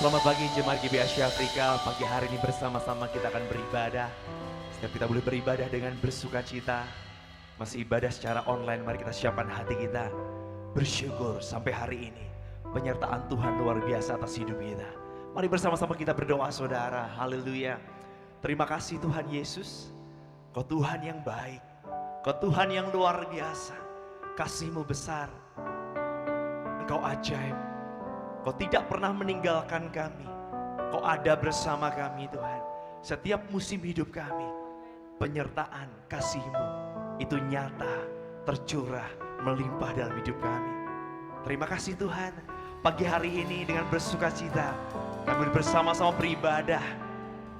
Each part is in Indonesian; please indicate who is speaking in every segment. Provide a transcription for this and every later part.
Speaker 1: Selamat pagi jemaat GBI Afrika. Pagi hari ini bersama-sama kita akan beribadah. Setiap kita boleh beribadah dengan bersuka cita. Masih ibadah secara online, mari kita siapkan hati kita. Bersyukur sampai hari ini penyertaan Tuhan luar biasa atas hidup kita. Mari bersama-sama kita berdoa saudara. Haleluya. Terima kasih Tuhan Yesus. Kau Tuhan yang baik. Kau Tuhan yang luar biasa. Kasih-Mu besar. Engkau ajaib. Kau tidak pernah meninggalkan kami. Kau ada bersama kami Tuhan. Setiap musim hidup kami, penyertaan kasih-Mu itu nyata, tercurah, melimpah dalam hidup kami. Terima kasih Tuhan. Pagi hari ini dengan bersuka cita, kami bersama-sama beribadah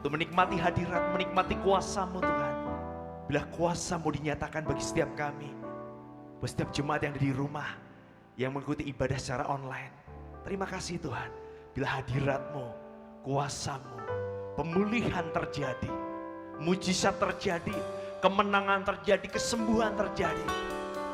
Speaker 1: untuk menikmati hadirat, menikmati kuasa-Mu Tuhan. Bila kuasa-Mu dinyatakan bagi setiap kami, bagi setiap jemaat yang ada di rumah, yang mengikuti ibadah secara online. Terima kasih Tuhan, bila hadirat-Mu, kuasa-Mu, pemulihan terjadi, mujizat terjadi, kemenangan terjadi, kesembuhan terjadi.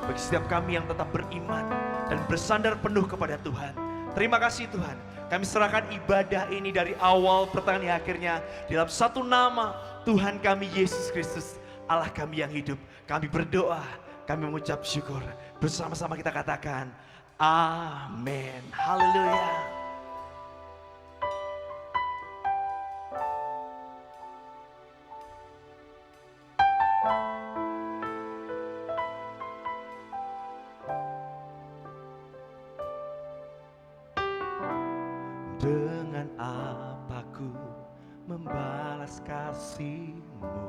Speaker 1: Bagi setiap kami yang tetap beriman dan bersandar penuh kepada Tuhan. Terima kasih Tuhan, kami serahkan ibadah ini dari awal pertengahan akhirnya dalam satu nama Tuhan kami Yesus Kristus, Allah kami yang hidup. Kami berdoa, kami mengucap syukur. Bersama-sama kita katakan, amin. Haleluya. Dengan apa ku membalas kasih-Mu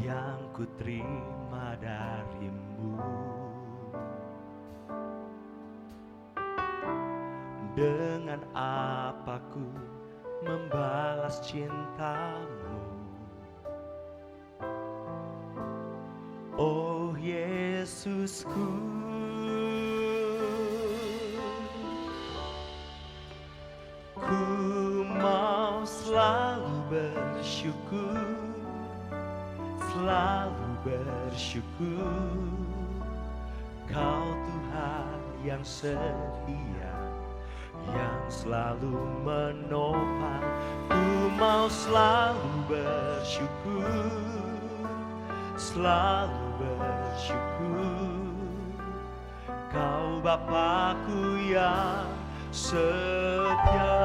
Speaker 1: yang ku terima dari-Mu? Dengan apa ku membalas cinta-Mu? Oh Yesusku, ku mau selalu bersyukur, selalu bersyukur. Kau Tuhan yang setia, yang selalu menopang. Ku mau selalu bersyukur, selalu bersyukur. Kau Bapakku yang setia.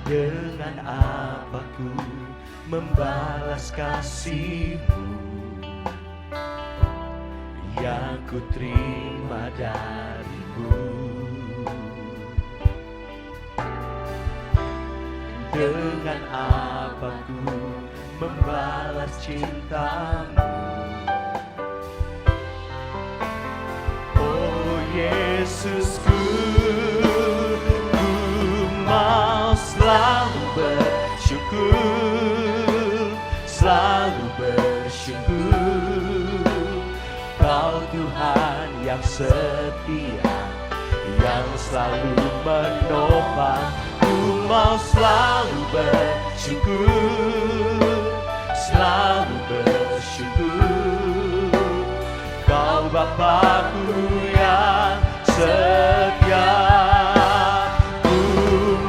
Speaker 1: Dengan apa ku membalas kasih-Mu yang ku terima dari-Mu? Dengan apa ku membalas cinta-Mu? Oh Yesusku, ku mau selalu bersyukur, selalu bersyukur. Kau Tuhan yang setia, yang selalu menopang. Ku mau selalu bersyukur, selalu bersyukur. Kau Bapakku yang setia. Ku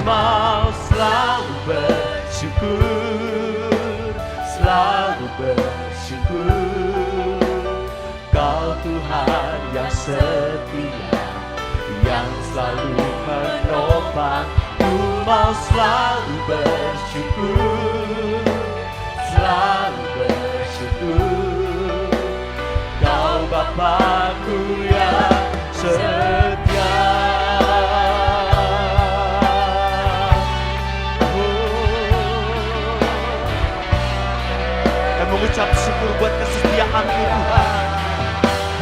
Speaker 1: mau selalu bersyukur, selalu bersyukur. Kau Tuhan yang setia, yang selalu menopang. Ku mau selalu bersyukur, selalu bersyukur. Kau Bapakku yang setia. Dan mengucap syukur buat kesetiaan-Mu Tuhan.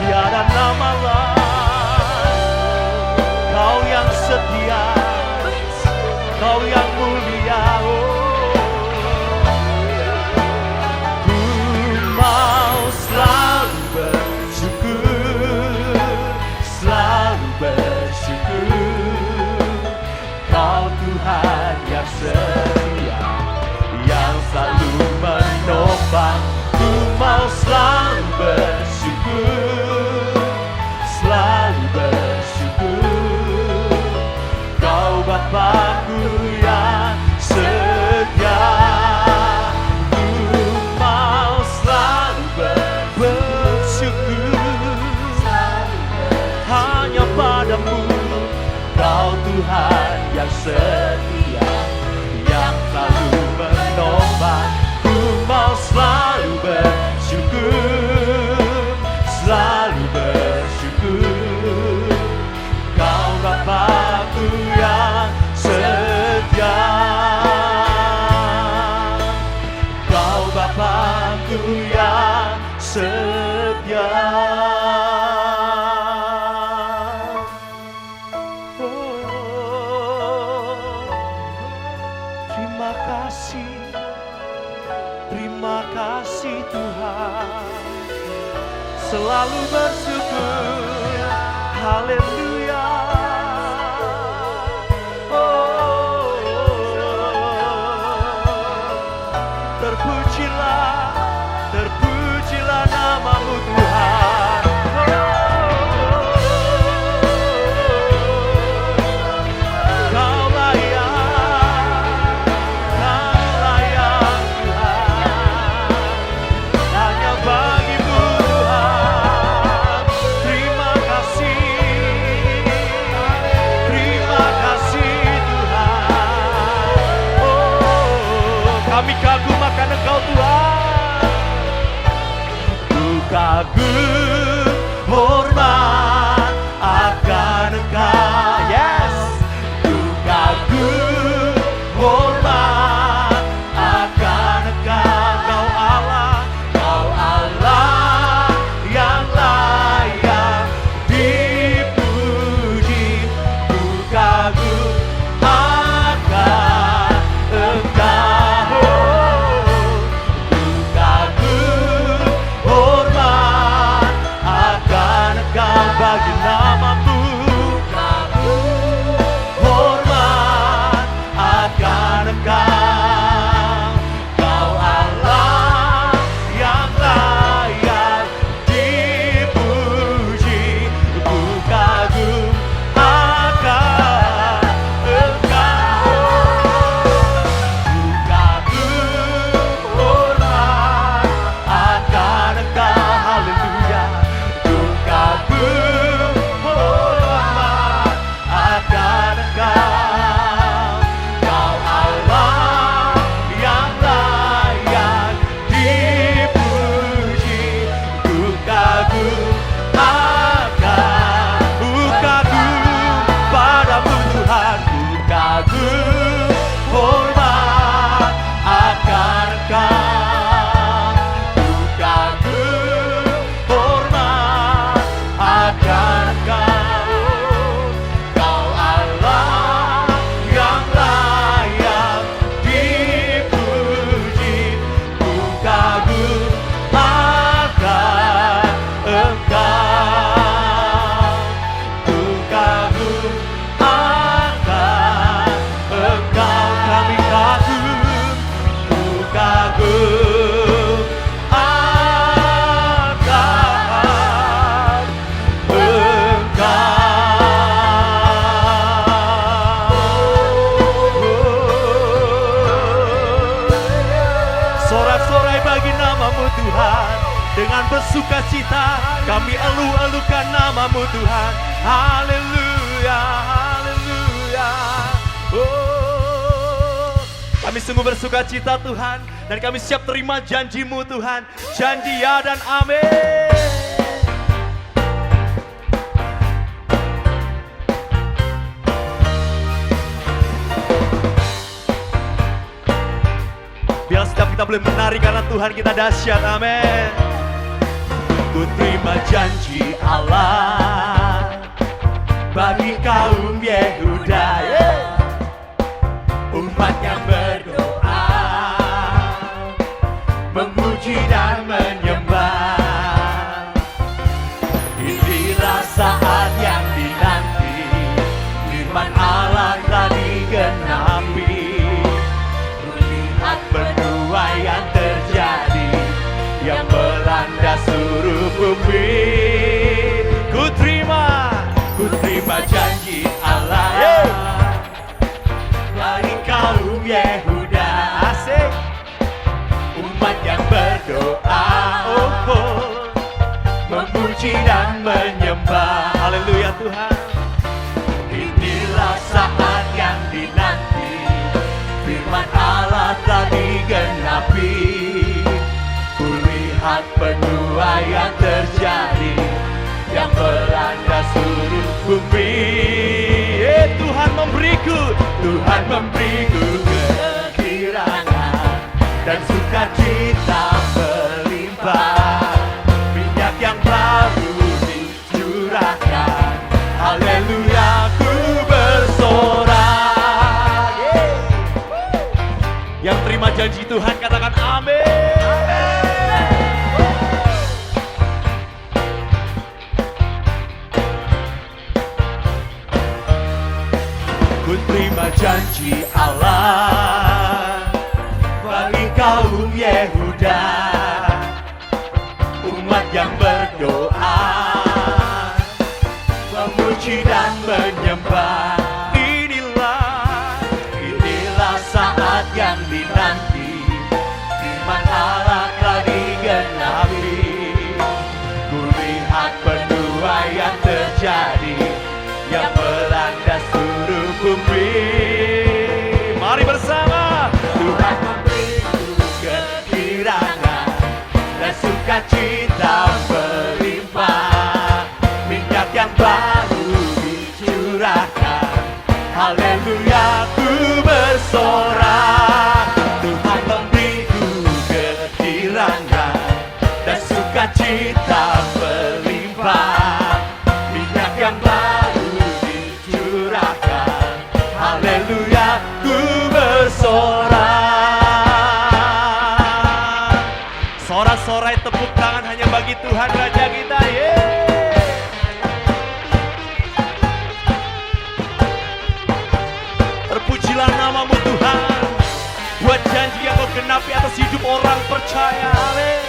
Speaker 1: Tiada nama lain, Kau yang setia, Kau yang mulia. Ku mau selalu bersyukur, selalu bersyukur. Kau Tuhan yang setia, yang selalu menopang. Ku mau selalu bersyukur hanya padamu. Kau Tuhan yang setia, yang selalu menopang. Ku mau selalu bersyukur, selalu bersyukur. Kau Bapakku yang setia, Kau Bapakku yang setia. Terima kasih Tuhan, selalu bersyukur, haleluya. Oh, terpujilah, terpujilah namamu Tuhan. Kami kagum akan Engkau Tuhan. Ku kagum hormat akan Engkau. Yes. Ku kagum hormat akan Engkau. Kau Allah, Kau Allah yang layak dipuji. Ku kagum akan Engkau. Bagi namamu, hormat akan Engkau. Kau Allah yang layak dipuji. Ku kagum akan Engkau. Ku kagum hormat akan Engkau. Haleluya. Ku kagum dengan bersukacita kami elu-elukan namamu Tuhan. Haleluya, haleluya. Oh, kami sungguh bersukacita Tuhan, dan kami siap terima janjimu Tuhan. Janji ya dan amin. Biar setiap kita boleh menari karena Tuhan kita dahsyat, amin. Ku terima janji Allah bagi kaum Yehuda, umat yang berdoa, memuji dan menyembah. Inilah saat yang dinanti, firman Allah telah digenapi. Kulihat penuai yang terjadi, yang melanda seluruh bumi. Ku terima janji Allah memuji dan menyembah. Haleluya Tuhan. Inilah saat yang dinanti, firman Allah telah digenapi. Kulihat penuaian terjadi yang melanda seluruh bumi. Tuhan memberiku kegirangan dan sukacita melimpah. Minyak yang baru dicurahkan, haleluya ku bersorak. Yang terima janji Tuhan katakan amin. Ku terima janji Allah bagi kaum Yehuda, umat yang berdoa, memuji dan menyembah. Inilah saat yang dinanti, firman Allah telah digenapi. Kulihat penuaian terjadi yang melanda seluruh bumi. Mari bersama. Tuhan memberiku kegirangan dan sukacita melimpah. Minyak yang baru dicurahkan, haleluya ku bersorak. Tuhan memberiku kegirangan dan sukacita melimpah. Minyak yang baru dicurahkan, haleluya ku bersorak. Sorak-sorai tepuk tangan hanya bagi Tuhan Raja kita. Terpujilah namamu Tuhan, buat janji yang kau genapi atas hidup orang percaya. Amin.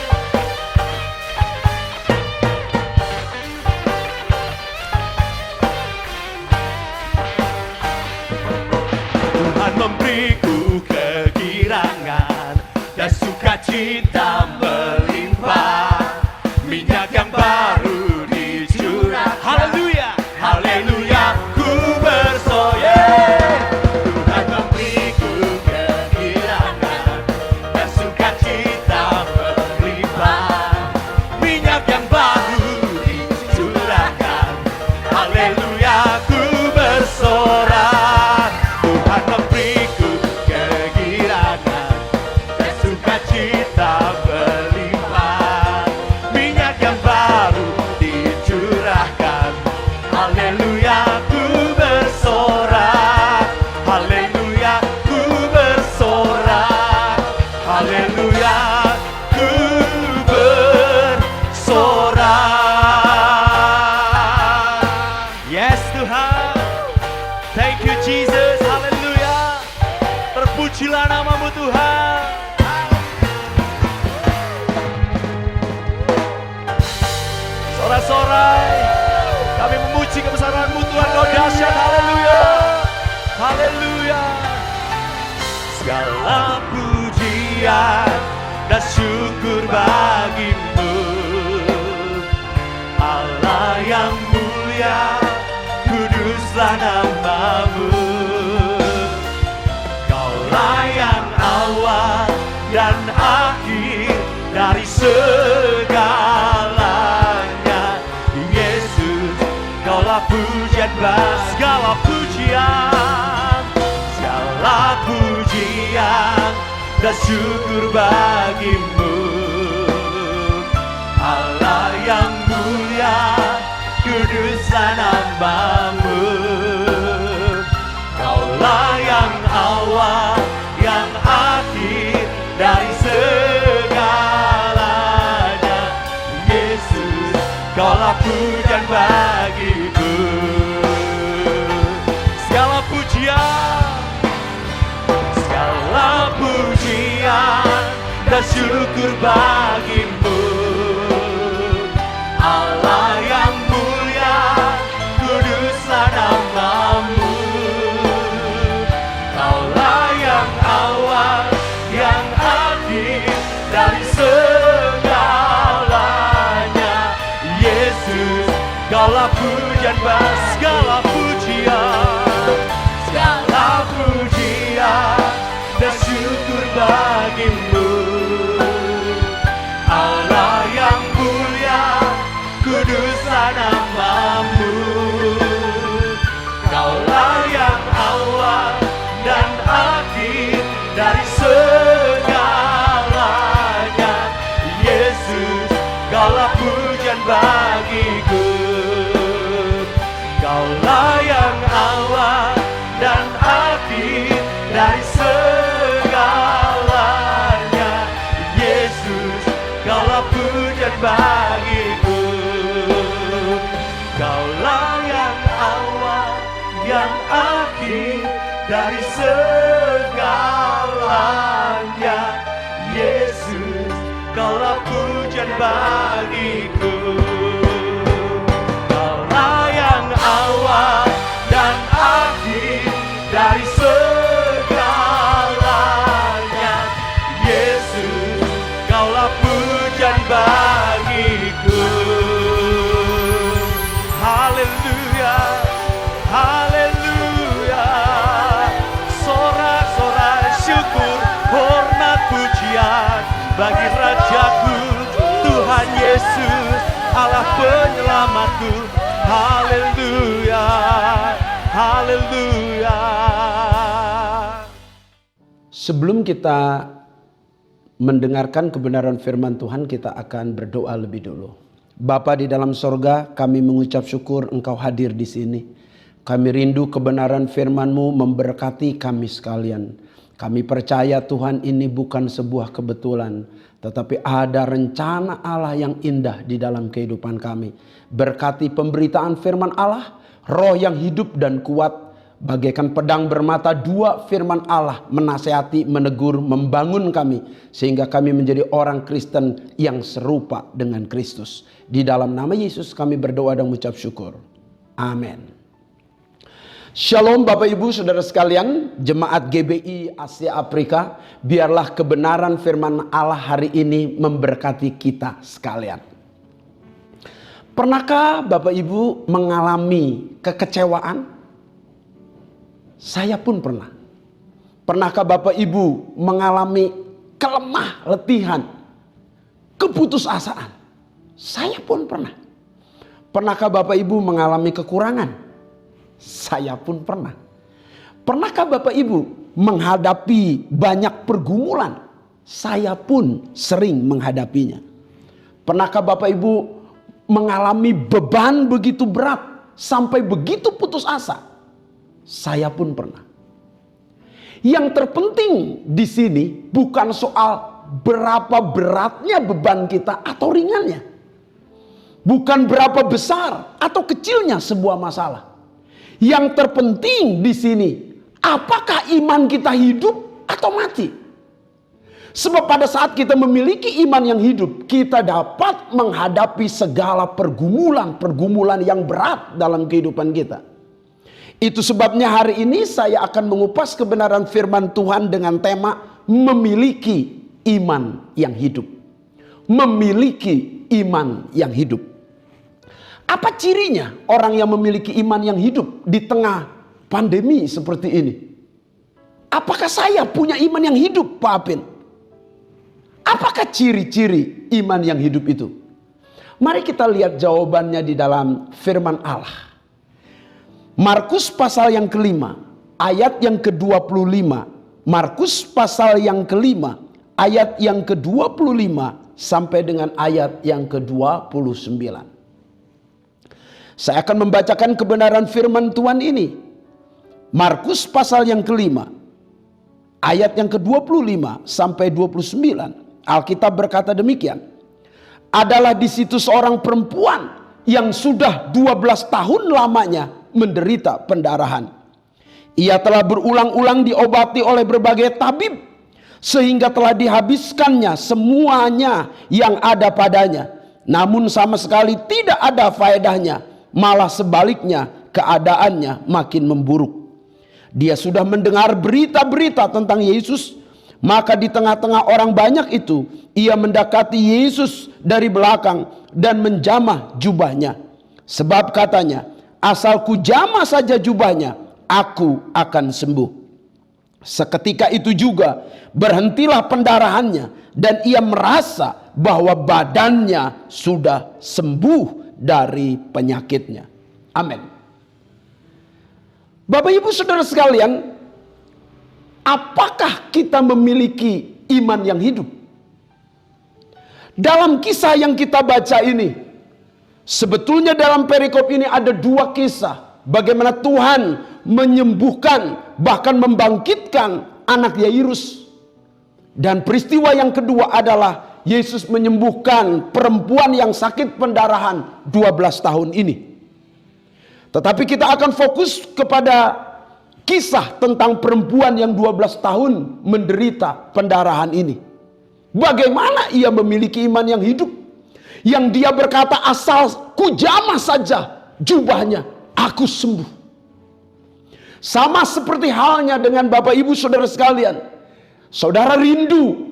Speaker 1: Tuhan memberiku kegirangan dan sukacita melimpah. Minyak yang baru dicurah, haleluya, haleluya ku bersorak. Tuhan memberiku kegirangan dan sukacita melimpah. Minyak yang baru dicurahkan, haleluya ku bersorak. Tuhan memberiku kegirangan dan sukacita melimpah. Minyak yang baru dicurahkan, haleluya ku bersorak. Haleluya ku bersorak. Haleluya ku bersorak. Yes Tuhan, thank you Jesus. Haleluya. Terpujilah namamu Tuhan. Sorak-sorai kami memuji kebesaran-Mu Tuhan, Kau dahsyat. Haleluya. Haleluya. Segala pujian dan syukur bagi-Mu, Allah yang mulia, kuduslah nama-Mu. Kaulah yang awal dan akhir dari segalanya. Yesus, Kaulah pujian, segala pujian, segala pujian dan syukur bagi-Mu, Allah yang mulia, kuduslah nama-Mu. Kaulah yang awal, yang akhir dari segalanya. Yesus, Kaulah pujian bagi-Ku. Segala pujian, segala pujian dan syukur bagi-Mu, Allah yang mulia, kuduslah nama-Mu. Kaulah yang awal, yang akhir dari segalanya. Yesus, Kaulah pujian segala pujian, segala pujian dan syukur bagimu. Allah yang mulia, kuduslah namamu. Kaulah yang awal dan akhir dari segalanya. Yesus, Kaulah pujian bagiku. Kaulah yang awal dan akhir dari segalanya. Yesus, Kaulah pujian bagiku. Kaulah yang awal, yang akhir dari segalanya. Yesus, Kaulah pujian bagiku. Kaulah yang awal dan akhir dari segalanya. Yesus, Kaulah pujian bagiku. Haleluya, haleluya. Sorak-sorai syukur, hormat pujian bagi Rajaku, Tuhan Yesus, Allah penyelamatku. Haleluya, haleluya.
Speaker 2: Sebelum kita mendengarkan kebenaran firman Tuhan, kita akan berdoa lebih dulu. Bapa di dalam sorga, kami mengucap syukur Engkau hadir di sini. Kami rindu kebenaran firman-Mu memberkati kami sekalian. Kami percaya Tuhan ini bukan sebuah kebetulan, tetapi ada rencana Allah yang indah di dalam kehidupan kami. Berkati pemberitaan firman Allah, roh yang hidup dan kuat, bagaikan pedang bermata dua firman Allah, menasihati, menegur, membangun kami, sehingga kami menjadi orang Kristen yang serupa dengan Kristus. Di dalam nama Yesus kami berdoa dan mengucap syukur. Amin. Shalom Bapak Ibu Saudara sekalian, jemaat GBI Asia Afrika, biarlah kebenaran firman Allah hari ini memberkati kita sekalian. Pernahkah Bapak Ibu mengalami kekecewaan? Saya pun pernah. Pernahkah Bapak Ibu mengalami kelemah letihan, keputusasaan? Saya pun pernah. Pernahkah Bapak Ibu mengalami kekurangan? Saya pun pernah. Pernahkah Bapak Ibu menghadapi banyak pergumulan? Saya pun sering menghadapinya. Pernahkah Bapak Ibu mengalami beban begitu berat sampai begitu putus asa? Saya pun pernah. Yang terpenting di sini bukan soal berapa beratnya beban kita atau ringannya. Bukan berapa besar atau kecilnya sebuah masalah. Yang terpenting di sini, apakah iman kita hidup atau mati? Sebab pada saat kita memiliki iman yang hidup, kita dapat menghadapi segala pergumulan yang berat dalam kehidupan kita. Itu sebabnya hari ini saya akan mengupas kebenaran firman Tuhan dengan tema memiliki iman yang hidup. Memiliki iman yang hidup. Apa cirinya orang yang memiliki iman yang hidup di tengah pandemi seperti ini? Apakah saya punya iman yang hidup, Pak Apin? Apakah ciri-ciri iman yang hidup itu? Mari kita lihat jawabannya di dalam firman Allah. Markus pasal yang kelima, ayat yang ke-25. Markus pasal yang kelima, ayat yang ke-25 sampai dengan ayat yang ke-29. Saya akan membacakan kebenaran firman Tuhan ini. Markus pasal yang kelima, ayat yang ke-25 sampai 29. Alkitab berkata demikian. Adalah di situ seorang perempuan yang sudah 12 tahun lamanya menderita pendarahan. Ia telah berulang-ulang diobati oleh berbagai tabib, sehingga telah dihabiskannya semuanya yang ada padanya. Namun sama sekali tidak ada faedahnya. Malah sebaliknya keadaannya makin memburuk. Dia sudah mendengar berita-berita tentang Yesus. Maka di tengah-tengah orang banyak itu, ia mendekati Yesus dari belakang, dan menjamah jubahnya. Sebab katanya, asal ku jamah saja jubahnya, aku akan sembuh. Seketika itu juga berhentilah pendarahannya dan ia merasa bahwa badannya sudah sembuh dari penyakitnya. Amin. Bapak Ibu Saudara sekalian, apakah kita memiliki iman yang hidup? Dalam kisah yang kita baca ini, sebetulnya dalam perikop ini ada dua kisah. Bagaimana Tuhan menyembuhkan, bahkan membangkitkan anak Yairus. Dan peristiwa yang kedua adalah Yesus menyembuhkan perempuan yang sakit pendarahan 12 tahun ini. Tetapi kita akan fokus kepada kisah tentang perempuan yang 12 tahun menderita pendarahan ini. Bagaimana ia memiliki iman yang hidup, yang dia berkata, asal ku jamah saja jubahnya, aku sembuh. Sama seperti halnya dengan Bapak Ibu Saudara sekalian. Saudara rindu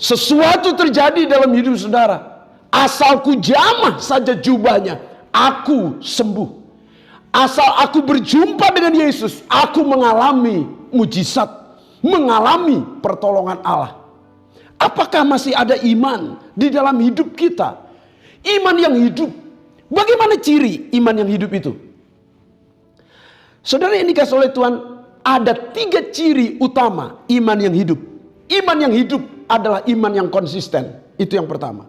Speaker 2: sesuatu terjadi dalam hidup saudara, asal ku jamah saja jubahnya, aku sembuh. Asal aku berjumpa dengan Yesus, aku mengalami mujizat, mengalami pertolongan Allah. Apakah masih ada iman di dalam hidup kita? Iman yang hidup. Bagaimana ciri iman yang hidup itu? Saudara yang dikasih oleh Tuhan, ada 3 ciri utama iman yang hidup. Iman yang hidup adalah iman yang konsisten. Itu yang pertama.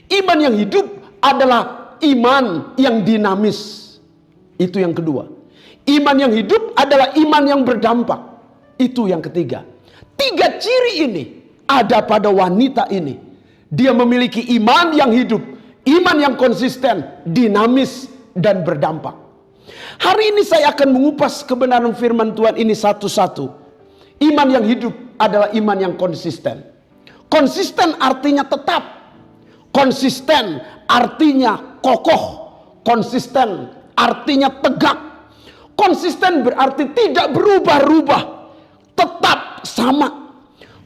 Speaker 2: Iman yang hidup adalah iman yang dinamis. Itu yang kedua. Iman yang hidup adalah iman yang berdampak. Itu yang ketiga. 3 ciri ini ada pada wanita ini. Dia memiliki iman yang hidup, iman yang konsisten, dinamis, dan berdampak. Hari ini saya akan mengupas kebenaran firman Tuhan ini satu-satu. Iman yang hidup adalah iman yang konsisten. Konsisten artinya tetap. Konsisten artinya kokoh. Konsisten artinya tegak. Konsisten berarti tidak berubah-ubah, tetap sama.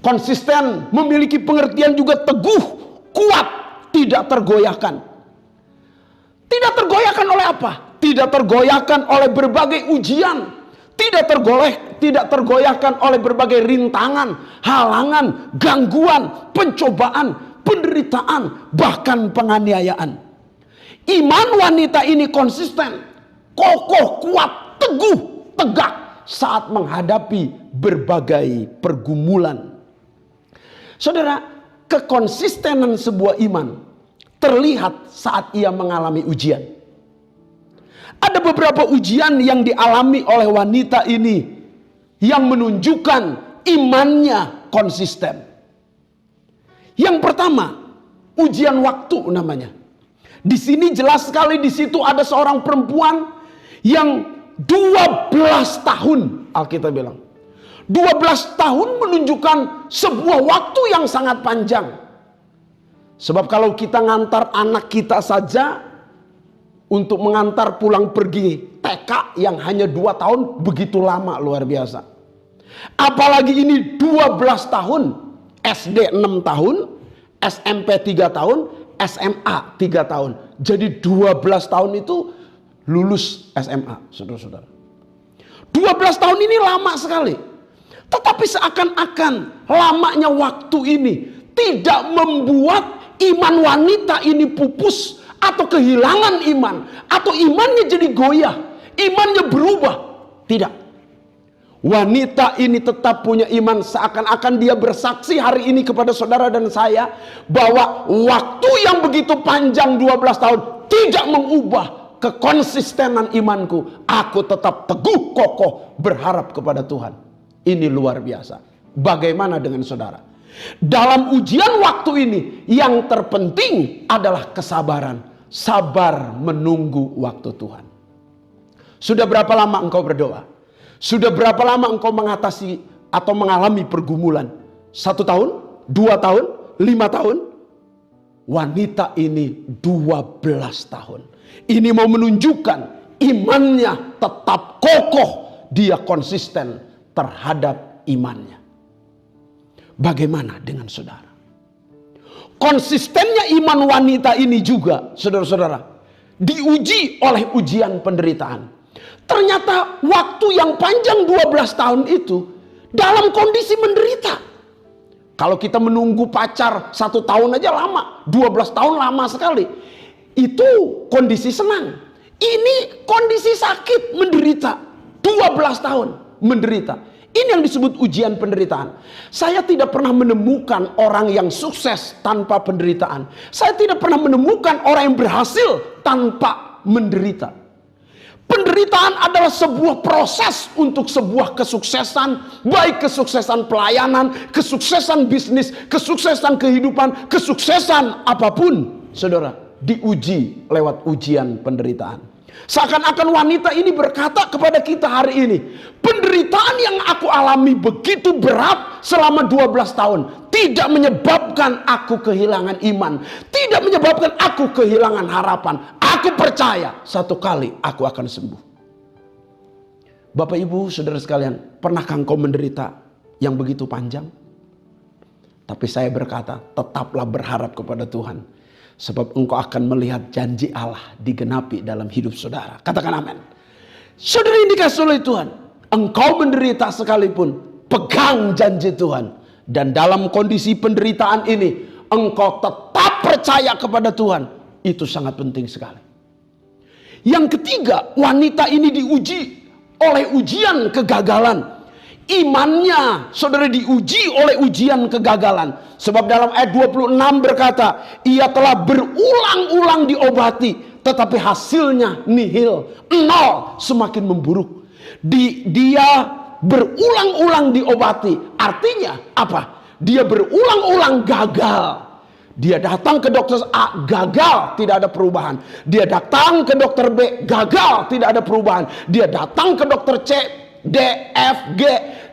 Speaker 2: Konsisten memiliki pengertian juga teguh, kuat, tidak tergoyahkan. Tidak tergoyahkan oleh apa? Tidak tergoyahkan oleh berbagai ujian. Tidak tergoyahkan oleh berbagai rintangan, halangan, gangguan, pencobaan, penderitaan, bahkan penganiayaan. Iman wanita ini konsisten, kokoh, kuat, teguh, tegak saat menghadapi berbagai pergumulan. Saudara, kekonsistenan sebuah iman terlihat saat ia mengalami ujian. Ada beberapa ujian yang dialami oleh wanita ini yang menunjukkan imannya konsisten. Yang pertama, ujian waktu namanya. Di sini jelas sekali, di situ ada seorang perempuan yang 12 tahun, Alkitab bilang. 12 tahun menunjukkan sebuah waktu yang sangat panjang. Sebab kalau kita ngantar anak kita saja, untuk mengantar pulang pergi TK yang hanya 2 tahun, begitu lama, luar biasa. Apalagi ini 12 tahun, SD 6 tahun, SMP 3 tahun, SMA 3 tahun. Jadi 12 tahun itu lulus SMA, saudara-saudara. 12 tahun ini lama sekali. Tetapi seakan-akan lamanya waktu ini tidak membuat iman wanita ini pupus atau kehilangan iman, atau imannya jadi goyah, imannya berubah. Tidak. Wanita ini tetap punya iman, seakan-akan dia bersaksi hari ini kepada saudara dan saya bahwa waktu yang begitu panjang 12 tahun tidak mengubah kekonsistenan imanku. Aku tetap teguh kokoh berharap kepada Tuhan. Ini luar biasa. Bagaimana dengan saudara? Dalam ujian waktu ini yang terpenting adalah kesabaran. Sabar menunggu waktu Tuhan. Sudah berapa lama engkau berdoa? Sudah berapa lama engkau mengatasi atau mengalami pergumulan? 1 tahun? 2 tahun? 5 tahun? Wanita ini 12 tahun. Ini mau menunjukkan imannya tetap kokoh. Dia konsisten terhadap imannya. Bagaimana dengan saudara? Konsistennya iman wanita ini juga, saudara-saudara, diuji oleh ujian penderitaan. Ternyata waktu yang panjang 12 tahun itu dalam kondisi menderita. Kalau kita menunggu pacar 1 tahun aja lama, 12 tahun lama sekali. Itu kondisi senang. Ini kondisi sakit, menderita. 12 tahun menderita. Ini yang disebut ujian penderitaan. Saya tidak pernah menemukan orang yang sukses tanpa penderitaan. Saya tidak pernah menemukan orang yang berhasil tanpa menderita. Penderitaan adalah sebuah proses untuk sebuah kesuksesan, baik kesuksesan pelayanan, kesuksesan bisnis, kesuksesan kehidupan, kesuksesan apapun, saudara, diuji lewat ujian penderitaan. Seakan-akan wanita ini berkata kepada kita hari ini, penderitaan yang aku alami begitu berat selama 12 tahun tidak menyebabkan aku kehilangan iman, tidak menyebabkan aku kehilangan harapan. Aku percaya satu kali aku akan sembuh. Bapak Ibu saudara sekalian, pernahkah engkau menderita yang begitu panjang? Tapi saya berkata, tetaplah berharap kepada Tuhan. Sebab engkau akan melihat janji Allah digenapi dalam hidup saudara. Katakan amin. Saudara yang dikasihi oleh Tuhan, engkau menderita sekalipun, pegang janji Tuhan. Dan dalam kondisi penderitaan ini, engkau tetap percaya kepada Tuhan. Itu sangat penting sekali. Yang ketiga, wanita ini diuji oleh ujian kegagalan. Imannya, saudara, diuji oleh ujian kegagalan. Sebab dalam ayat 26 berkata, ia telah berulang-ulang diobati, tetapi hasilnya nihil, nol, semakin memburuk. Dia berulang-ulang diobati, artinya apa? Dia berulang-ulang gagal. Dia datang ke dokter A, gagal, tidak ada perubahan. Dia datang ke dokter B, gagal, tidak ada perubahan. Dia datang ke dokter C, D, F, G,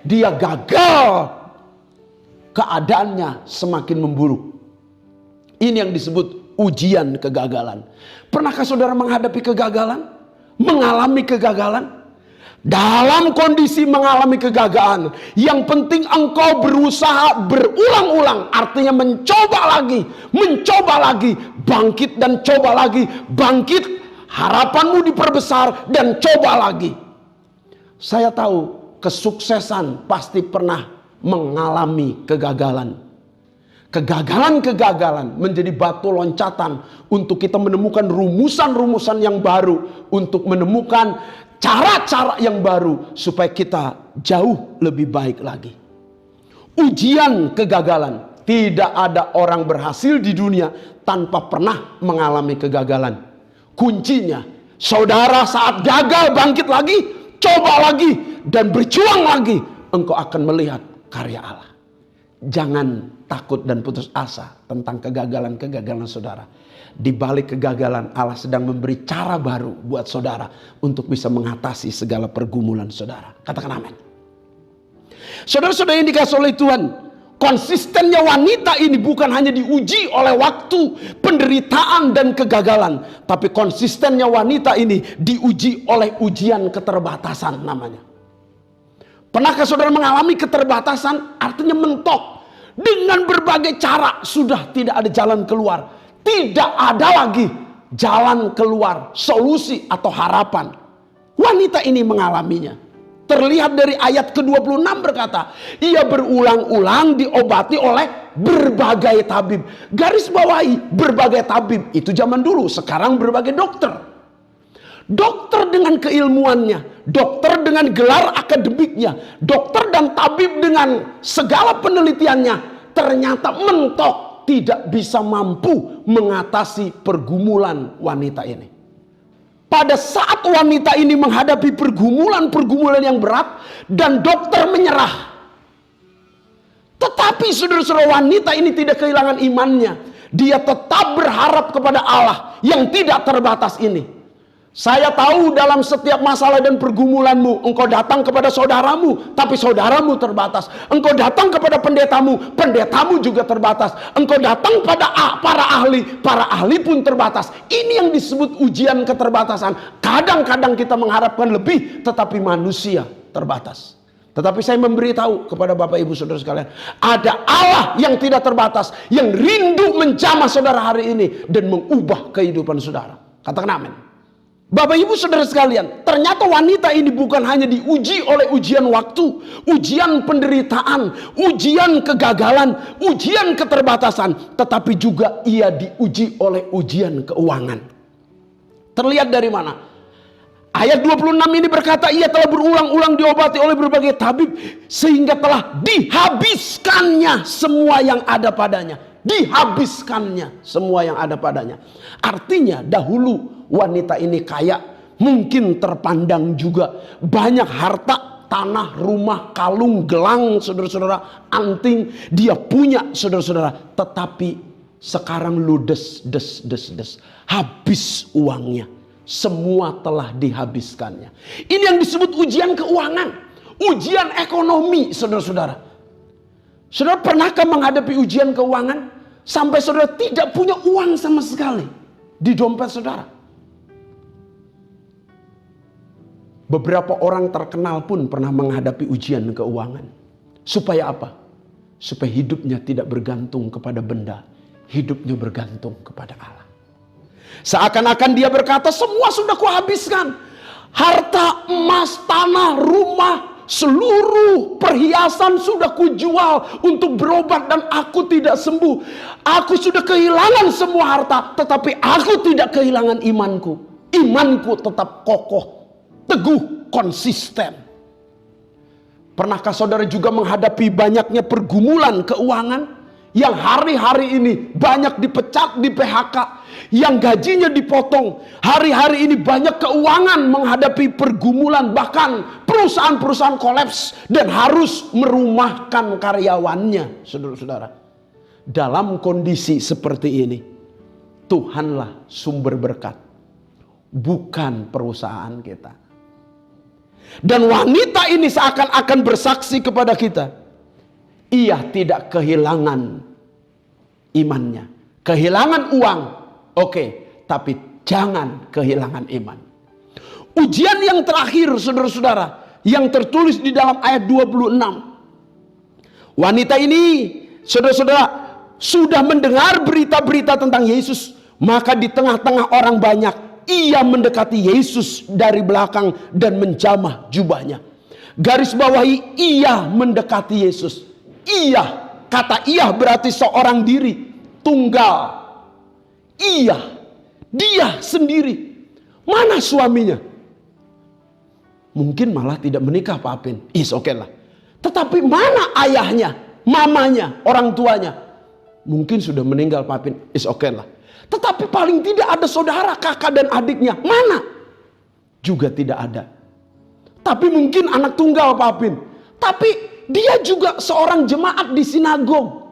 Speaker 2: dia gagal. Keadaannya semakin memburuk. Ini yang disebut ujian kegagalan. Pernahkah saudara menghadapi kegagalan? Mengalami kegagalan? Dalam kondisi mengalami kegagalan, yang penting engkau berusaha berulang-ulang. Artinya mencoba lagi, bangkit dan coba lagi, bangkit, harapanmu diperbesar dan coba lagi. Saya tahu kesuksesan pasti pernah mengalami kegagalan. Kegagalan-kegagalan menjadi batu loncatan untuk kita menemukan rumusan-rumusan yang baru, untuk menemukan cara-cara yang baru supaya kita jauh lebih baik lagi. Ujian kegagalan. Tidak ada orang berhasil di dunia tanpa pernah mengalami kegagalan. Kuncinya, saudara saat gagal bangkit lagi, coba lagi, dan berjuang lagi, engkau akan melihat karya Allah. Jangan takut dan putus asa tentang kegagalan-kegagalan saudara. Di balik kegagalan, Allah sedang memberi cara baru buat saudara untuk bisa mengatasi segala pergumulan saudara. Katakan amin. Saudara-saudara yang dikasihi oleh Tuhan, konsistennya wanita ini bukan hanya diuji oleh waktu, penderitaan dan kegagalan, tapi konsistennya wanita ini diuji oleh ujian keterbatasan namanya. Pernahkah saudara mengalami keterbatasan? Artinya mentok. Dengan berbagai cara sudah tidak ada jalan keluar. Tidak ada lagi jalan keluar, solusi atau harapan. Wanita ini mengalaminya. Terlihat dari ayat ke-26 berkata, ia berulang-ulang diobati oleh berbagai tabib. Garis bawahi, berbagai tabib. Itu zaman dulu, sekarang berbagai dokter. Dokter dengan keilmuannya, dokter dengan gelar akademiknya, dokter dan tabib dengan segala penelitiannya, ternyata mentok, tidak bisa mampu mengatasi pergumulan wanita ini. Pada saat wanita ini menghadapi pergumulan-pergumulan yang berat dan dokter menyerah. Tetapi saudara-saudara, wanita ini tidak kehilangan imannya. Dia tetap berharap kepada Allah yang tidak terbatas ini. Saya tahu dalam setiap masalah dan pergumulanmu, engkau datang kepada saudaramu, tapi saudaramu terbatas. Engkau datang kepada pendetamu, pendetamu juga terbatas. Engkau datang pada para ahli pun terbatas. Ini yang disebut ujian keterbatasan. Kadang-kadang kita mengharapkan lebih, tetapi manusia terbatas. Tetapi saya memberitahu kepada Bapak Ibu Saudara sekalian, ada Allah yang tidak terbatas, yang rindu menjamah saudara hari ini dan mengubah kehidupan saudara. Katakan amin. Bapak Ibu Saudara sekalian, ternyata wanita ini bukan hanya diuji oleh ujian waktu, ujian penderitaan, ujian kegagalan, ujian keterbatasan, tetapi juga ia diuji oleh ujian keuangan. Terlihat dari mana? Ayat 26 ini berkata, ia telah berulang-ulang diobati oleh berbagai tabib sehingga telah dihabiskannya semua yang ada padanya. Dihabiskannya semua yang ada padanya. Artinya dahulu wanita ini kaya, mungkin terpandang juga banyak harta, tanah, rumah, kalung, gelang, saudara-saudara, anting, dia punya saudara-saudara. Tetapi sekarang ludes, habis uangnya. Semua telah dihabiskannya. Ini yang disebut ujian keuangan, ujian ekonomi, saudara-saudara. Saudara pernahkah menghadapi ujian keuangan sampai saudara tidak punya uang sama sekali di dompet saudara? Beberapa orang terkenal pun pernah menghadapi ujian keuangan. Supaya apa? Supaya hidupnya tidak bergantung kepada benda, hidupnya bergantung kepada Allah. Seakan-akan dia berkata, semua sudah kuhabiskan. Harta, emas, tanah, rumah, seluruh perhiasan sudah kujual untuk berobat dan aku tidak sembuh. Aku sudah kehilangan semua harta, tetapi aku tidak kehilangan imanku. Imanku tetap kokoh, teguh, konsisten. Pernahkah saudara juga menghadapi banyaknya pergumulan keuangan? Yang hari-hari ini banyak dipecat, di PHK, yang gajinya dipotong. Hari-hari ini banyak keuangan menghadapi pergumulan, bahkan perusahaan-perusahaan kolaps dan harus merumahkan karyawannya. Saudara-saudara, dalam kondisi seperti ini, Tuhanlah sumber berkat, bukan perusahaan kita. Dan wanita ini seakan-akan bersaksi kepada kita, ia tidak kehilangan imannya. Kehilangan uang, oke, tapi jangan kehilangan iman. Ujian yang terakhir, saudara-saudara, yang tertulis di dalam ayat 26. Wanita ini, saudara-saudara, sudah mendengar berita-berita tentang Yesus. Maka di tengah-tengah orang banyak, ia mendekati Yesus dari belakang dan menjamah jubahnya. Garis bawahi, ia mendekati Yesus. Ia, kata ia berarti seorang diri, tunggal. Ia, dia sendiri. Mana suaminya? Mungkin malah tidak menikah Pak Apin. Oke lah. Tetapi mana ayahnya, mamanya, orang tuanya? Mungkin sudah meninggal Pak Apin. Oke lah. Tetapi paling tidak ada saudara, kakak dan adiknya. Mana? Juga tidak ada. Tapi mungkin anak tunggal Pak Apin. Tapi dia juga seorang jemaat di sinagog,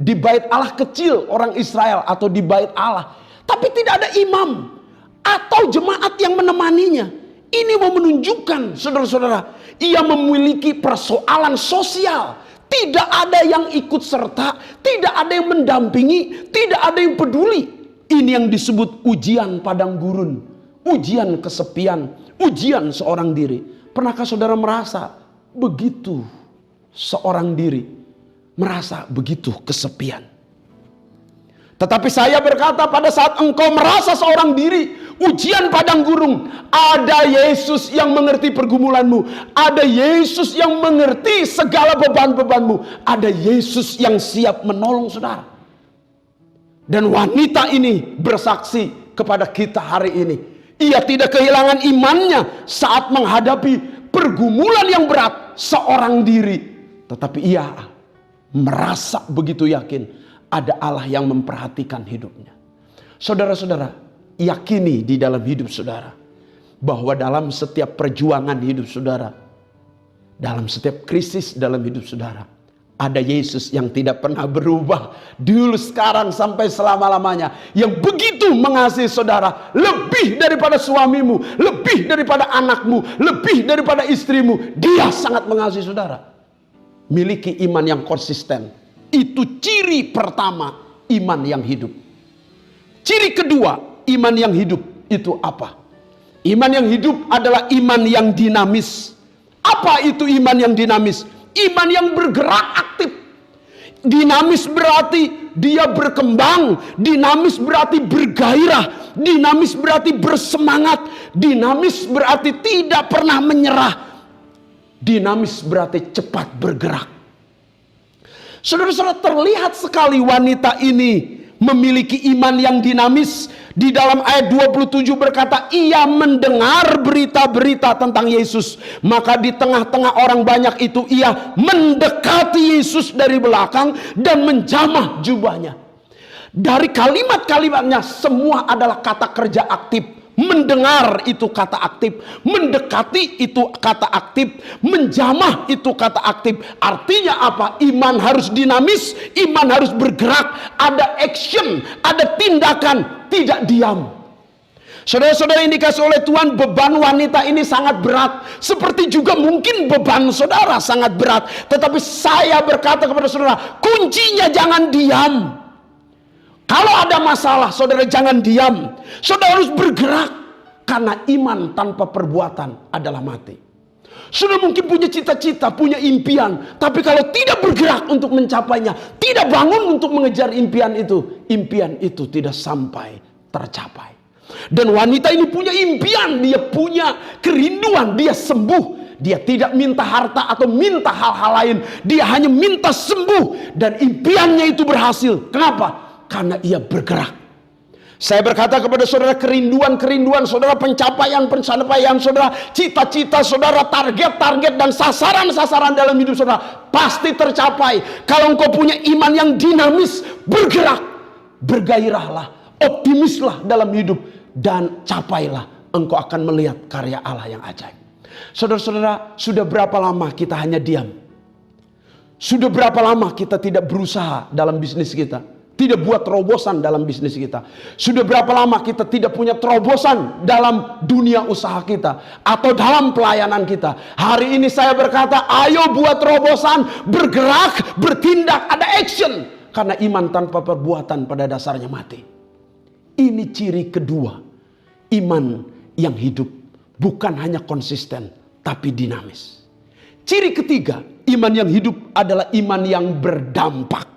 Speaker 2: di bait Allah kecil orang Israel atau di bait Allah. Tapi tidak ada imam atau jemaat yang menemaninya. Ini mau menunjukkan, saudara-saudara, ia memiliki persoalan sosial. Tidak ada yang ikut serta, tidak ada yang mendampingi, tidak ada yang peduli. Ini yang disebut ujian padang gurun, ujian kesepian, ujian seorang diri. Pernahkah saudara merasa begitu seorang diri, merasa begitu kesepian? Tetapi saya berkata, pada saat engkau merasa seorang diri, ujian padang gurun, ada Yesus yang mengerti pergumulanmu, ada Yesus yang mengerti segala beban-bebanmu, ada Yesus yang siap menolong saudara. Dan wanita ini bersaksi kepada kita hari ini, ia tidak kehilangan imannya saat menghadapi pergumulan yang berat seorang diri. Tetapi ia merasa begitu yakin ada Allah yang memperhatikan hidupnya. Saudara-saudara, yakini di dalam hidup saudara bahwa dalam setiap perjuangan hidup saudara, dalam setiap krisis dalam hidup saudara, ada Yesus yang tidak pernah berubah, dulu, sekarang, sampai selama-lamanya, yang begitu mengasihi saudara, lebih daripada suamimu, lebih daripada anakmu, lebih daripada istrimu. Dia sangat mengasihi saudara. Miliki iman yang konsisten, itu ciri pertama iman yang hidup. Ciri kedua iman yang hidup itu apa? Iman yang hidup adalah iman yang dinamis. Apa itu iman yang dinamis? Iman yang bergerak aktif. Dinamis berarti dia berkembang, dinamis berarti bergairah, dinamis berarti bersemangat, dinamis berarti tidak pernah menyerah, dinamis berarti cepat bergerak. Saudara-saudara, terlihat sekali wanita ini memiliki iman yang dinamis. Di dalam ayat 27 berkata, ia mendengar berita-berita tentang Yesus. Maka di tengah-tengah orang banyak itu ia mendekati Yesus dari belakang dan menjamah jubahnya. Dari kalimat-kalimatnya semua adalah kata kerja aktif. Mendengar itu kata aktif, mendekati itu kata aktif, menjamah itu kata aktif. Artinya apa? Iman harus dinamis, iman harus bergerak, ada action, ada tindakan, tidak diam. Saudara-saudara yang dikasih oleh Tuhan, beban wanita ini sangat berat. Seperti juga mungkin beban saudara sangat berat. Tetapi saya berkata kepada saudara, kuncinya jangan diam. Kalau ada masalah, saudara jangan diam. Saudara harus bergerak. Karena iman tanpa perbuatan adalah mati. Saudara mungkin punya cita-cita, punya impian. Tapi kalau tidak bergerak untuk mencapainya, tidak bangun untuk mengejar impian itu tidak sampai tercapai. Dan wanita ini punya impian, dia punya kerinduan, dia sembuh. Dia tidak minta harta atau minta hal-hal lain. Dia hanya minta sembuh. Dan impiannya itu berhasil. Kenapa? Karena ia bergerak. Saya berkata kepada saudara, kerinduan saudara, pencapaian saudara, cita-cita saudara, target-target dan sasaran-sasaran dalam hidup saudara pasti tercapai kalau engkau punya iman yang dinamis, bergerak, bergairahlah, optimislah dalam hidup, dan capailah, engkau akan melihat karya Allah yang ajaib. Saudara-saudara, sudah berapa lama kita hanya diam? Sudah berapa lama kita tidak berusaha dalam bisnis kita? Tidak buat terobosan dalam bisnis kita. Sudah berapa lama kita tidak punya terobosan dalam dunia usaha kita atau dalam pelayanan kita. Hari ini saya berkata, ayo buat terobosan, bergerak, bertindak, ada action. Karena iman tanpa perbuatan pada dasarnya mati. Ini ciri kedua, iman yang hidup, bukan hanya konsisten tapi dinamis. Ciri ketiga, iman yang hidup adalah iman yang berdampak.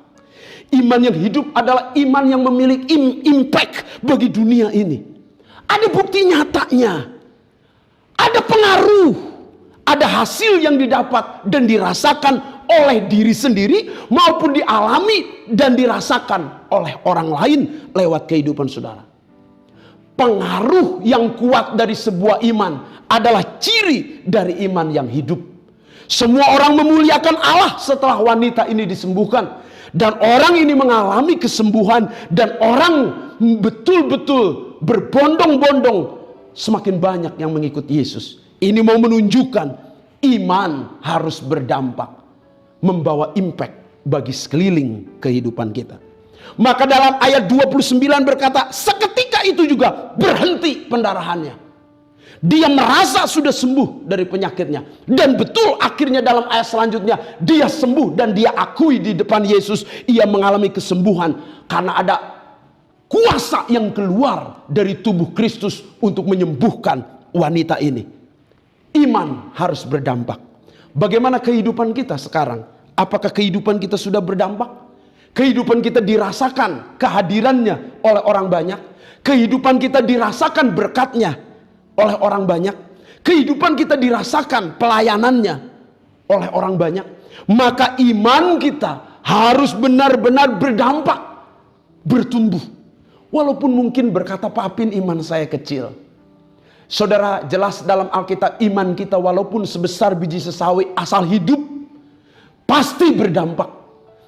Speaker 2: Iman yang hidup adalah iman yang memiliki impact bagi dunia ini. Ada bukti nyatanya. Ada pengaruh. Ada hasil yang didapat dan dirasakan oleh diri sendiri maupun dialami dan dirasakan oleh orang lain lewat kehidupan saudara. Pengaruh yang kuat dari sebuah iman adalah ciri dari iman yang hidup. Semua orang memuliakan Allah setelah wanita ini disembuhkan. Dan orang ini mengalami kesembuhan. Dan orang betul-betul berbondong-bondong. Semakin banyak yang mengikut Yesus. Ini mau menunjukkan iman harus berdampak. Membawa impact bagi sekeliling kehidupan kita. Maka dalam ayat 29 berkata, seketika itu juga berhenti pendarahannya. Dia merasa sudah sembuh dari penyakitnya. Dan betul akhirnya dalam ayat selanjutnya dia sembuh dan dia akui di depan Yesus ia mengalami kesembuhan. Karena ada kuasa yang keluar dari tubuh Kristus untuk menyembuhkan wanita ini. Iman harus berdampak. Bagaimana kehidupan kita sekarang? Apakah kehidupan kita sudah berdampak? Kehidupan kita dirasakan kehadirannya oleh orang banyak. Kehidupan kita dirasakan berkatnya oleh orang banyak. Kehidupan kita dirasakan pelayanannya oleh orang banyak. Maka iman kita harus benar-benar berdampak, bertumbuh. Walaupun mungkin berkata Pak Apin, iman saya kecil. Saudara, jelas dalam Alkitab iman kita walaupun sebesar biji sesawi asal hidup pasti berdampak.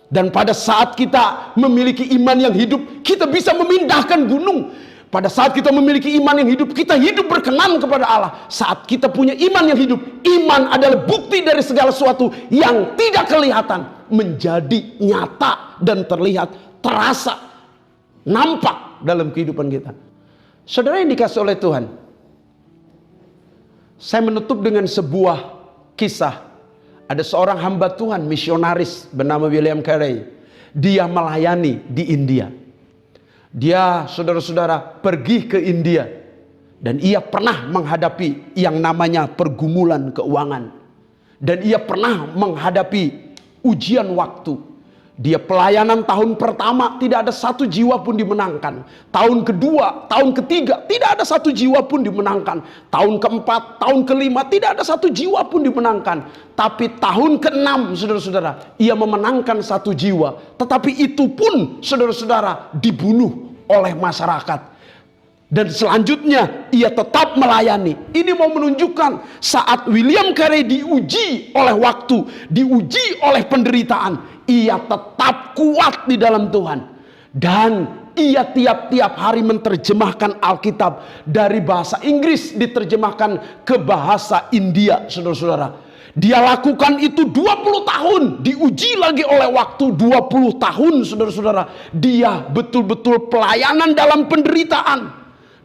Speaker 2: Dan pada saat kita memiliki iman yang hidup, kita bisa memindahkan gunung. Pada saat kita memiliki iman yang hidup, kita hidup berkenan kepada Allah. Saat kita punya iman yang hidup, iman adalah bukti dari segala sesuatu yang tidak kelihatan menjadi nyata dan terlihat, terasa, nampak dalam kehidupan kita. Saudara yang dikasih oleh Tuhan, saya menutup dengan sebuah kisah. Ada seorang hamba Tuhan, misionaris bernama William Carey. Dia melayani di India. Dia, saudara-saudara, pergi ke India. Dan ia pernah menghadapi yang namanya pergumulan keuangan. Dan ia pernah menghadapi ujian waktu. Dia pelayanan tahun pertama tidak ada satu jiwa pun dimenangkan. Tahun kedua, tahun ketiga tidak ada satu jiwa pun dimenangkan. Tahun keempat, tahun kelima tidak ada satu jiwa pun dimenangkan. Tapi tahun keenam, saudara-saudara, ia memenangkan satu jiwa. Tetapi itu pun, saudara-saudara, dibunuh oleh masyarakat. Dan selanjutnya ia tetap melayani. Ini mau menunjukkan saat William Carey diuji oleh waktu, diuji oleh penderitaan, ia tetap kuat di dalam Tuhan. Dan ia tiap-tiap hari menerjemahkan Alkitab dari bahasa Inggris diterjemahkan ke bahasa India, saudara-saudara. Dia lakukan itu 20 tahun, diuji lagi oleh waktu 20 tahun, saudara-saudara. Dia betul-betul pelayanan dalam penderitaan.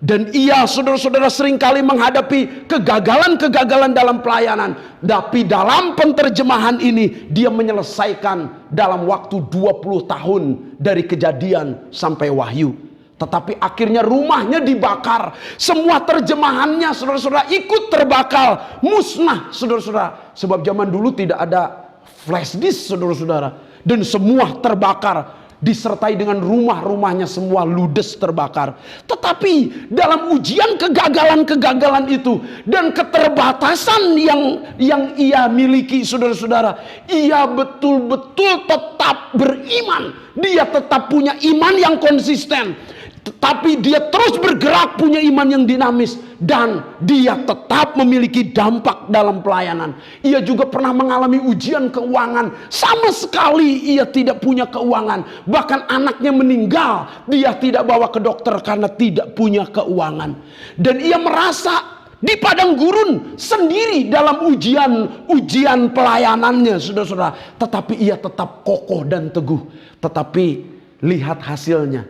Speaker 2: Dan ia, saudara-saudara, seringkali menghadapi kegagalan-kegagalan dalam pelayanan. Tapi dalam penterjemahan ini, dia menyelesaikan dalam waktu 20 tahun dari Kejadian sampai Wahyu. Tetapi akhirnya rumahnya dibakar. Semua terjemahannya, saudara-saudara, ikut terbakar, musnah, saudara-saudara. Sebab zaman dulu tidak ada flash disk, saudara-saudara. Dan semua terbakar. Disertai dengan rumah-rumahnya semua ludes terbakar. Tetapi dalam ujian kegagalan-kegagalan itu dan keterbatasan yang ia miliki, saudara-saudara, ia betul-betul tetap beriman. Dia tetap punya iman yang konsisten. Tetapi dia terus bergerak, punya iman yang dinamis. Dan dia tetap memiliki dampak dalam pelayanan. Ia juga pernah mengalami ujian keuangan. Sama sekali ia tidak punya keuangan. Bahkan anaknya meninggal, dia tidak bawa ke dokter karena tidak punya keuangan. Dan ia merasa di padang gurun sendiri dalam ujian pelayanannya, saudara-saudara. Tetapi ia tetap kokoh dan teguh. Tetapi lihat hasilnya.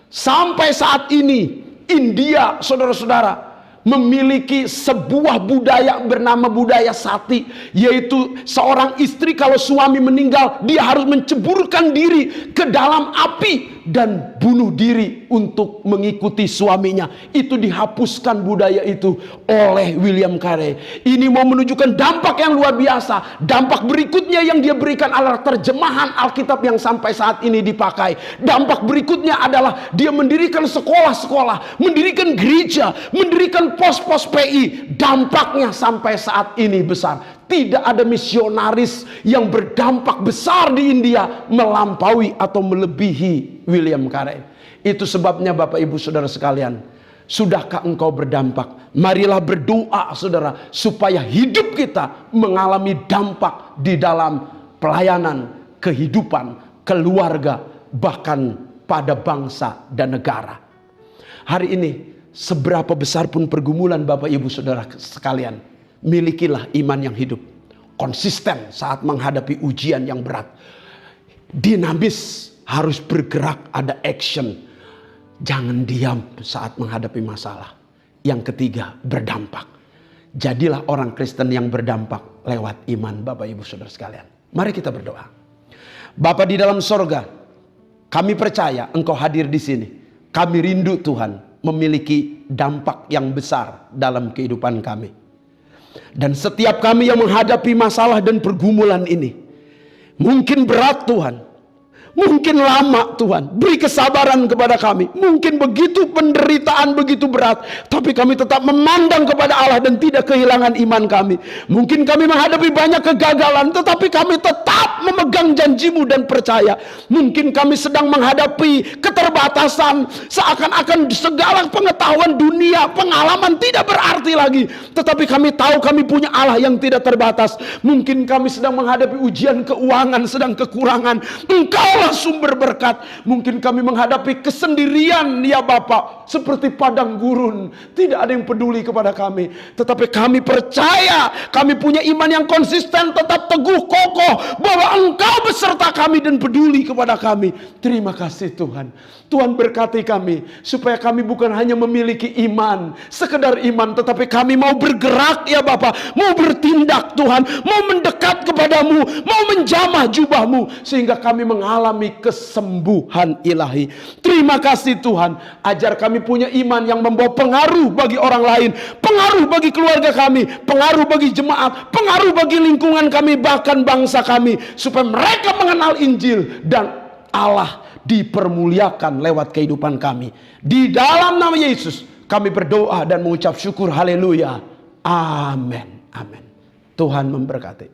Speaker 2: Sampai saat ini India, saudara-saudara, memiliki sebuah budaya bernama budaya sati, yaitu seorang istri kalau suami meninggal, dia harus menceburkan diri ke dalam api dan bunuh diri untuk mengikuti suaminya. Itu dihapuskan budaya itu oleh William Carey. Ini mau menunjukkan dampak yang luar biasa. Dampak berikutnya yang dia berikan adalah terjemahan Alkitab yang sampai saat ini dipakai. Dampak berikutnya adalah dia mendirikan sekolah-sekolah, mendirikan gereja, mendirikan pos-pos PI. Dampaknya sampai saat ini besar. Tidak ada misionaris yang berdampak besar di India melampaui atau melebihi William Carey. Itu sebabnya Bapak Ibu Saudara sekalian, sudahkah engkau berdampak? Marilah berdoa, saudara, supaya hidup kita mengalami dampak di dalam pelayanan, kehidupan, keluarga, bahkan pada bangsa dan negara. Hari ini, seberapa besar pun pergumulan Bapak Ibu Saudara sekalian, milikilah iman yang hidup, konsisten saat menghadapi ujian yang berat, dinamis, harus bergerak, ada action, jangan diam saat menghadapi masalah. Yang ketiga, berdampak. Jadilah orang Kristen yang berdampak lewat iman, Bapak Ibu Saudara sekalian. Mari kita berdoa. Bapa di dalam sorga, kami percaya Engkau hadir di sini. Kami rindu Tuhan memiliki dampak yang besar dalam kehidupan kami. Dan setiap kami yang menghadapi masalah dan pergumulan ini, mungkin berat Tuhan, mungkin lama Tuhan, beri kesabaran kepada kami. Mungkin begitu penderitaan, begitu berat, tapi kami tetap memandang kepada Allah dan tidak kehilangan iman kami. Mungkin kami menghadapi banyak kegagalan, tetapi kami tetap memegang janji-Mu dan percaya. Mungkin kami sedang menghadapi keterbatasan, seakan-akan segala pengetahuan dunia, pengalaman tidak berarti lagi. Tetapi kami tahu kami punya Allah yang tidak terbatas. Mungkin kami sedang menghadapi ujian keuangan, sedang kekurangan. Engkau sumber berkat. Mungkin kami menghadapi kesendirian, ya Bapa, seperti padang gurun, tidak ada yang peduli kepada kami. Tetapi kami percaya, kami punya iman yang konsisten, tetap teguh, kokoh, bahwa Engkau beserta kami dan peduli kepada kami. Terima kasih Tuhan. Tuhan berkati kami, supaya kami bukan hanya memiliki iman, sekedar iman, tetapi kami mau bergerak, ya Bapa, mau bertindak Tuhan, mau mendekat kepadamu, mau menjamah jubahmu, sehingga kami mengalami mengalami kesembuhan ilahi. Terima kasih Tuhan, ajar kami punya iman yang membawa pengaruh bagi orang lain, pengaruh bagi keluarga kami, pengaruh bagi jemaat, pengaruh bagi lingkungan kami, bahkan bangsa kami, supaya mereka mengenal Injil dan Allah dipermuliakan lewat kehidupan kami. Di dalam nama Yesus kami berdoa dan mengucap syukur. Haleluya. Amin. Amin. Tuhan memberkati.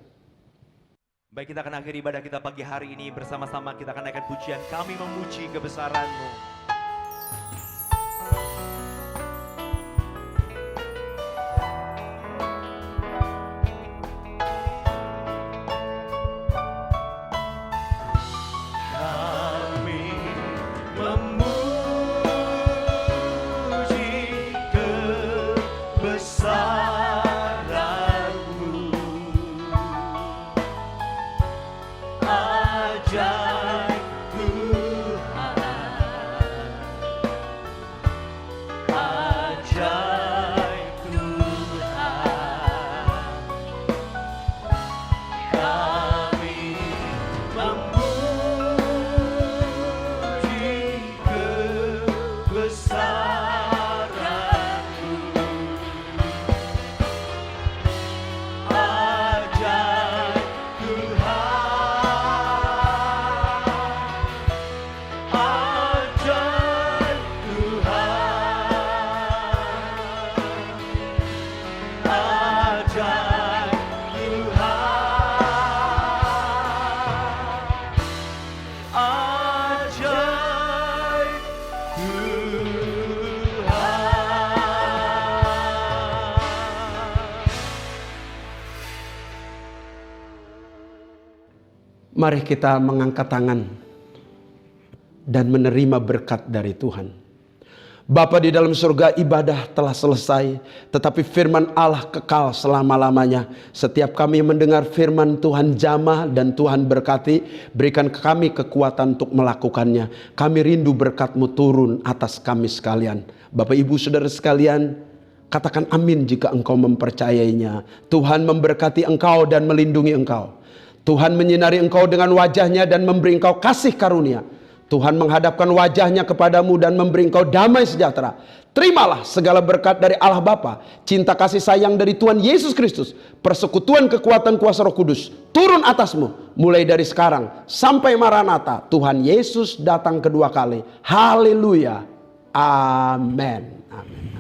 Speaker 1: Baik, kita akan akhiri ibadah kita pagi hari ini bersama-sama. Kita akan naikkan pujian Kami Memuji Kebesaran-Mu. Kami memuji kebesaran-Mu. Ajaib Tuhan, ajaib Tuhan, kami memuji kebesaran-Mu. Ajaib
Speaker 2: Mari kita mengangkat tangan dan menerima berkat dari Tuhan. Bapa di dalam surga, ibadah telah selesai, tetapi firman Allah kekal selama-lamanya. Setiap kami mendengar firman Tuhan jamah dan Tuhan berkati, berikan ke kami kekuatan untuk melakukannya. Kami rindu berkat-Mu turun atas kami sekalian. Bapak Ibu Saudara sekalian, katakan amin jika engkau mempercayainya. Tuhan memberkati engkau dan melindungi engkau. Tuhan menyinari engkau dengan wajahnya dan memberi engkau kasih karunia. Tuhan menghadapkan wajahnya kepadamu dan memberi engkau damai sejahtera. Terimalah segala berkat dari Allah Bapa, cinta kasih sayang dari Tuhan Yesus Kristus, persekutuan kekuatan kuasa Roh Kudus turun atasmu mulai dari sekarang sampai Maranatha. Tuhan Yesus datang kedua kali. Haleluya. Amin. Amin.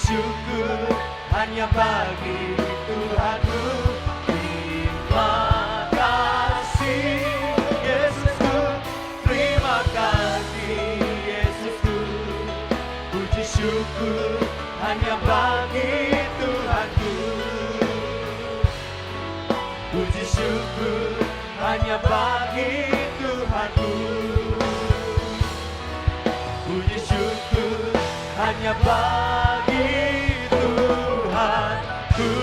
Speaker 1: Syukur hanya bagi Tuhanku. Terima kasih Yesusku, terima kasih Yesusku. Puji syukur hanya bagi Tuhanku. Puji syukur hanya bagi Tuhanku. Puji syukur hanya bagi Tuhanku.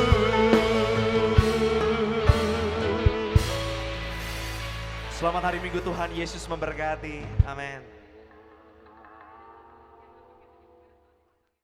Speaker 1: Selamat hari Minggu, Tuhan Yesus memberkati. Amin.